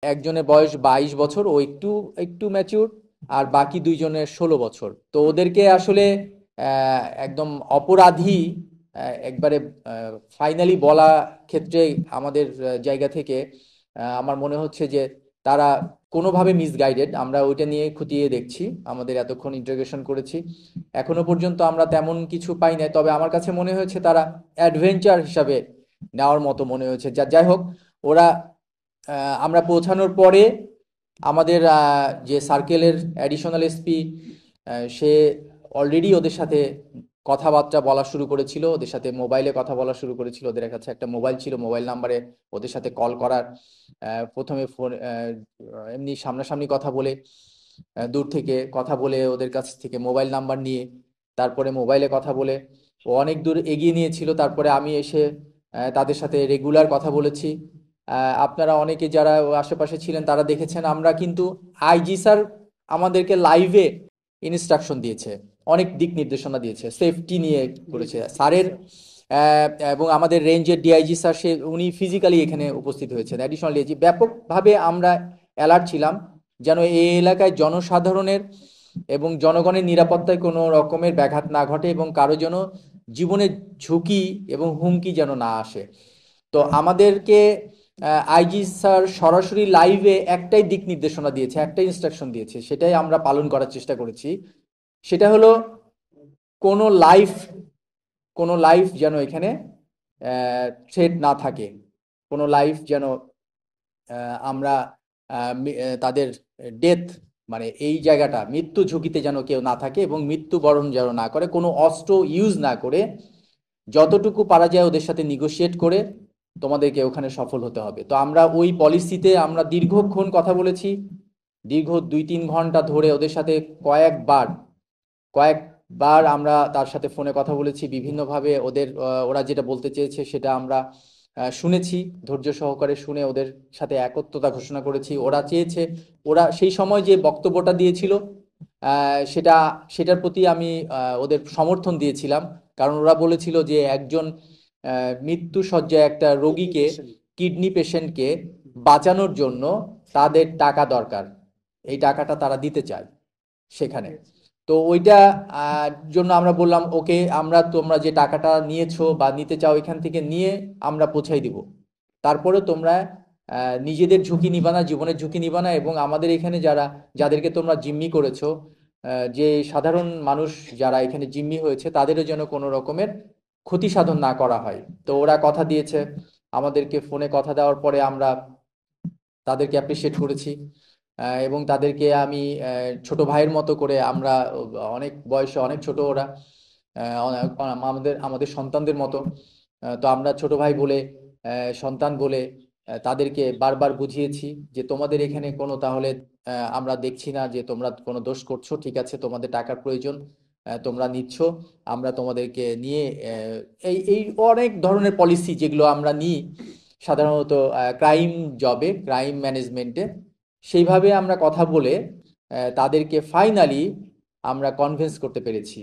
একজনের বয়স 22 বছর, ও একটু একটু ম্যাচিউর, আর বাকি দুইজনের 16 বছর। তো ওদেরকে আসলে একদম অপরাধী একবারে ফাইনালি বলা ক্ষেত্রে আমাদের জায়গা থেকে আমার মনে হচ্ছে যে তারা কোনোভাবে মিসগাইডেড। আমরা ওইটা নিয়ে খতিয়ে দেখছি, আমাদের এতক্ষণ ইন্টারোগেশন করেছি, এখনো পর্যন্ত আমরা তেমন কিছু পাই নাই। তবে আমার কাছে মনে হয়েছে তারা অ্যাডভেঞ্চার হিসাবে নেওয়ার মতো মনে হয়েছে। যাই হোক, ওরা আমরা পৌঁছানোর পরে আমাদের যে সার্কেলের অ্যাডিশনাল এসপি, সে অলরেডি ওদের সাথে কথাবার্তা বলা শুরু করেছিল, ওদের সাথে মোবাইলে কথা বলা শুরু করেছিল। ওদের কাছে একটা মোবাইল ছিল, মোবাইল নাম্বারে ওদের সাথে কল করার, প্রথমে ফোন এমনি সামনাসামনি কথা বলে, দূর থেকে কথা বলে, ওদের কাছ থেকে মোবাইল নাম্বার নিয়ে, তারপরে মোবাইলে কথা বলে ও অনেক দূর এগিয়ে নিয়েছিল। তারপরে আমি এসে তাদের সাথে রেগুলার কথা বলেছি। আপনারা অনেকে যারা আশেপাশে ছিলেন তারা দেখেছেন, আমরা কিন্তু আইজি স্যার আমাদেরকে লাইভে ইনস্ট্রাকশন দিয়েছে, অনেক দিক নির্দেশনা দিয়েছে, সেফটি নিয়ে করেছে স্যারের। এবং আমাদের রেঞ্জের ডিআইজি স্যার, সে উনি ফিজিক্যালি এখানে উপস্থিত হয়েছেন, অ্যাডিশনাল ডিআইজি। ব্যাপকভাবে আমরা অ্যালার্ট ছিলাম যেন এই এলাকায় জনসাধারণের এবং জনগণের নিরাপত্তায় কোনো রকমের ব্যাঘাত না ঘটে এবং কারো যেন জীবনের ঝুঁকি এবং হুমকি যেন না আসে। তো আমাদেরকে আইজি স্যার সরাসরি লাইভে একটাই দিক নির্দেশনা দিয়েছে, একটাই ইনস্ট্রাকশন দিয়েছে, সেটাই আমরা পালন করার চেষ্টা করেছি। সেটা হলো কোনো লাইফ কোনো লাইফ যেন এখানে থ্রেট না থাকে, কোনো লাইফ যেন আমরা তাদের ডেথ, মানে এই জায়গাটা মৃত্যু ঝুঁকিতে যেন কেউ না থাকে এবং মৃত্যুবরণ যেন না করে, কোনো অস্ত্র ইউজ না করে যতটুকু পারা যায় ওদের সাথে নিগোশিয়েট করে তোমাদেরকে ওখানে সফল হতে হবে। তো আমরা ওই পলিসিতে আমরা দীর্ঘক্ষণ কথা বলেছি, দীর্ঘ 2-3 ঘন্টা ধরে ওদের সাথে কয়েকবার কয়েকবার আমরা তার সাথে ফোনে কথা বলেছি বিভিন্নভাবে। ওরা যেটা বলতে চেয়েছে সেটা আমরা শুনেছি, ধৈর্য সহকারে শুনে ওদের সাথে একত্রতা ঘোষণা করেছি। ওরা চেয়েছে, ওরা সেই সময় যে বক্তব্যটা দিয়েছিল সেটা, সেটার প্রতি আমি ওদের সমর্থন দিয়েছিলাম। কারণ ওরা বলেছিল যে একজন মৃত্যু সজ্জায় একটা রোগীকে, কিডনি পেশেন্টকে বাঁচানোর জন্য তাদের টাকা দরকার, এই টাকাটা তারা দিতে চায় সেখানে। তো ওইটা জন্য আমরা বললাম, ওকে, আমরা তোমরা যে টাকাটা নিয়েছো বা নিতে চাও এখান থেকে নিয়ে আমরা পৌঁছাই দিব, তারপরে তোমরা নিজেদের ঝুঁকি নিবা না, জীবনের ঝুঁকি নিবা না, এবং আমাদের এখানে যাদেরকে তোমরা জিম্মি করেছো, যে সাধারণ মানুষ যারা এখানে জিম্মি হয়েছে তাদেরও যেন কোনো রকমের ক্ষতি সাধন না করা হয়। তো ওরা কথা দিয়েছে, আমাদেরকে ফোনে কথা দেওয়ার পরে আমরা তাদেরকে অ্যাপ্রিসিয়েট করেছি। এবং তাদেরকে আমি ছোট ভাইয়ের মতো করে, আমরা অনেক বয়সে অনেক ছোট ওরা, আমাদের আমাদের সন্তানদের মতো। তো আমরা ছোট ভাই বলে, সন্তান বলে তাদেরকে বারবার বুঝিয়েছি যে তোমাদের এখানে কোনো তাহলে আমরা দেখছি না যে তোমরা কোনো দোষ করছো, ঠিক আছে, তোমাদের টাকার প্রয়োজন, তোমরা নিচ্ছ, আমরা তোমাদেরকে নিয়ে এই এই অনেক ধরনের পলিসি যেগুলো আমরা নিই সাধারণত ক্রাইম জবে, ক্রাইম ম্যানেজমেন্টে, সেইভাবে আমরা কথা বলে তাদেরকে ফাইনালি আমরা কনভিন্স করতে পেরেছি